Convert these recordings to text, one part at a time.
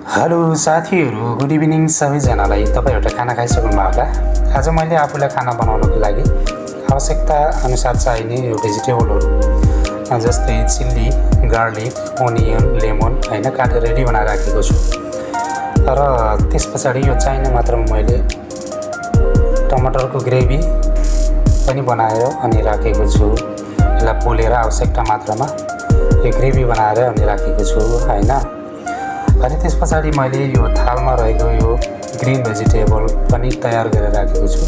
Hello साथीहरू, good evening सबैजनालाई। तपाईँ एउटा खाना खाइसक्नुभयो होला। आज मैले आफूलाई खाना बनाउनको लागि आवश्यकता अनुसार चाहिने यो भेजिटेबलहरू जस्तै चिल्ली, गार्लिक, ओनियन, लेमन हैन काटेर रेडी बनाएर राखेको छु। र त्यस पछाडि यो चाहिने मात्रामा मैले टमाटरको ग्रेभी पनि बनाएर अनि राखेको छु। यसलाई पोलेर आवश्यकता मात्रामा यो ग्रेभी बनाएर अनि राखेको छु हैन। अनि त्यस पछाडि मैले यो थालमा रहेको यो ग्रिन भेजिटेबल पनि तयार गरेर राखेको छु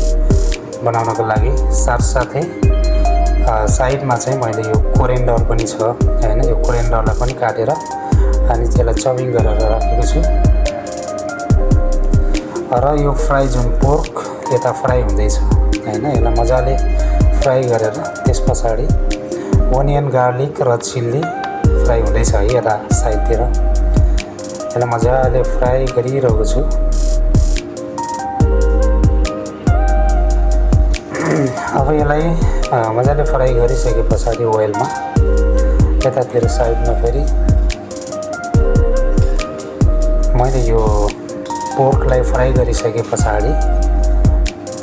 बनाउनको लागि। साथसाथै साइडमा चाहिँ मैले यो कोरिएन्डर पनि छ हैन। यो कोरिएन्डरलाई पनि काटेर अनि त्यसलाई चपिङ गरेर राखेको छु। र यो फ्राई जुन पोर्क यता फ्राई हुँदैछ हैन, यसलाई मजाले फ्राई गरेर त्यस पछाडि ओनियन, गार्लिक र चिल्ली फ्राई हुँदैछ है यता साइडतिर। यसलाई मजाले फ्राई गरिरहेको छु। अब यसलाई मजाले फ्राई गरिसके पछाडि ओइलमा यतातिर साइडमा फेरि मैले यो पोर्कलाई फ्राई गरिसके पछाडि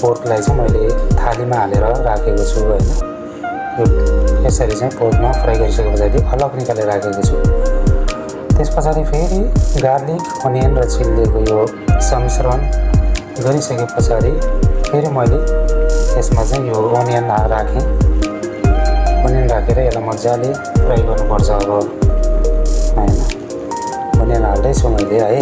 पोर्कलाई चाहिँ मैले थालीमा हालेर राखेको छु हैन। यो यसरी चाहिँ पोर्कमा फ्राई गरिसके पछाडि अलग निकालेर राखेको छु। त्यस पछाडि फेरि गार्लिक, ओनियन र चिल्लीको यो सम्मिश्रण गरिसके पछाडि फेरि मैले यसमा चाहिँ यो ओनियन राखेँ। ओनियन राखेर यसलाई मजाले फ्राई गर्नुपर्छ अब हैन। ओनियन हाल्दैछु मैले है।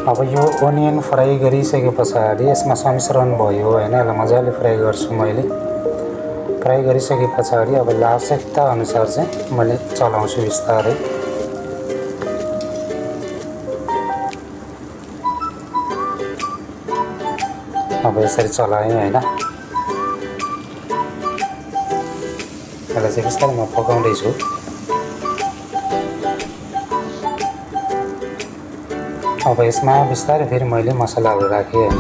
अब यो ओनियन फ्राई गरिसके पछाडि यसमा सम्मिश्रण भयो हैन। यसलाई मजाले फ्राई गर्छु मैले। फ्राई गरिसके पछाडि अब आवश्यकता अनुसार चाहिँ मैले चलाउँछु बिस्तारै। अब यसरी चलाएँ हैन। यसलाई चाहिँ बिस्तारै म पकाउँदैछु। अब यसमा बिस्तारै फेरि मैले मसलाहरू राखेँ हैन।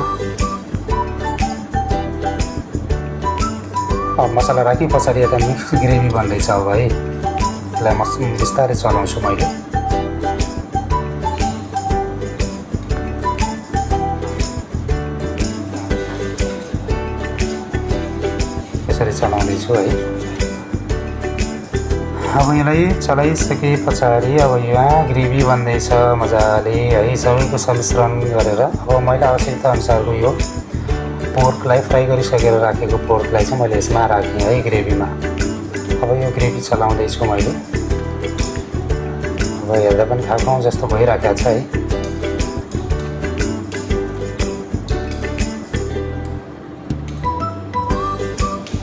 अब मसला राखी पछाडि यता मिक्स ग्रेभी बन्दैछ अब है। यसलाई बिस्तारै चलाउँछु मैले। यसरी चलाउँदैछु है। अब यसलाई चलाइसके पछाडि अब यहाँ ग्रेभी बन्दैछ मजाले है। सबैको सम्मिश्रण गरेर अब मैले आवश्यकता अनुसारको यो पोर्कलाई फ्राई गरिसकेर राखेको पोर्कलाई चाहिँ मैले यसमा राखेँ है ग्रेभीमा। अब यो ग्रेभी चलाउँदैछु मैले। अब हेर्दा पनि खाउँ जस्तो भइरहेको छ है।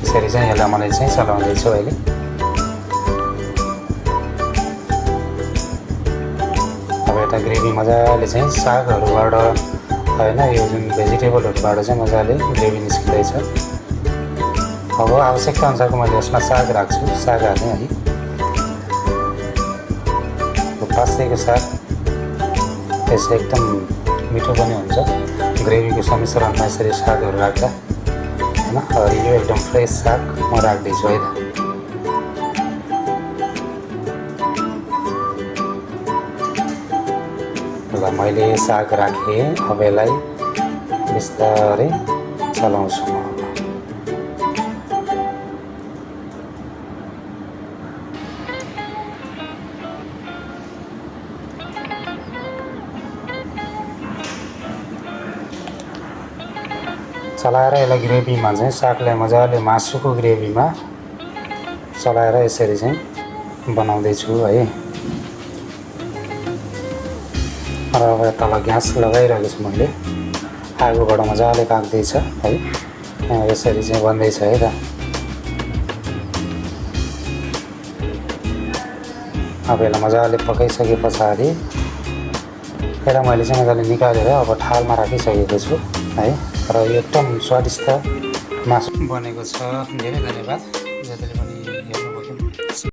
यसरी चाहिँ यसलाई मैले चाहिँ चलाउँदैछु अहिले। अब यता ग्रेभी मजाले चाहिँ सागहरूबाट हैन, यो जुन भेजिटेबलहरूबाट चाहिँ मजाले ग्रेभी निस्किँदैछ। अब आवश्यकता अनुसारको मैले यसमा साग राख्छु। साग हालेँ है। पासेको साग त्यसै एकदम मिठो पनि हुन्छ ग्रेभीको सम्मिश्रणमा यसरी सागहरू राख्दा हैन। यो एकदम फ्रेस साग म राख्दैछु है। ल मैले साग राखेँ। अब यसलाई बिस्तारै चलाउँछु म। चलाएर यसलाई ग्रेभीमा चाहिँ सागलाई मजाले मासुको ग्रेभीमा चलाएर यसरी चाहिँ बनाउँदैछु है। र अब तल ग्यास लगाइरहेको छु मैले। आगोबाट मजाले पाक्दैछ है। यसरी चाहिँ बन्दैछ है त। अब यसलाई मजाले पकाइसके पछाडि यसलाई मैले चाहिँ मजाले निकालेर अब थालमा राखिसकेको छु है। र यो एकदम स्वादिष्ट मासु बनेको छ। धेरै धन्यवाद जतिले पनि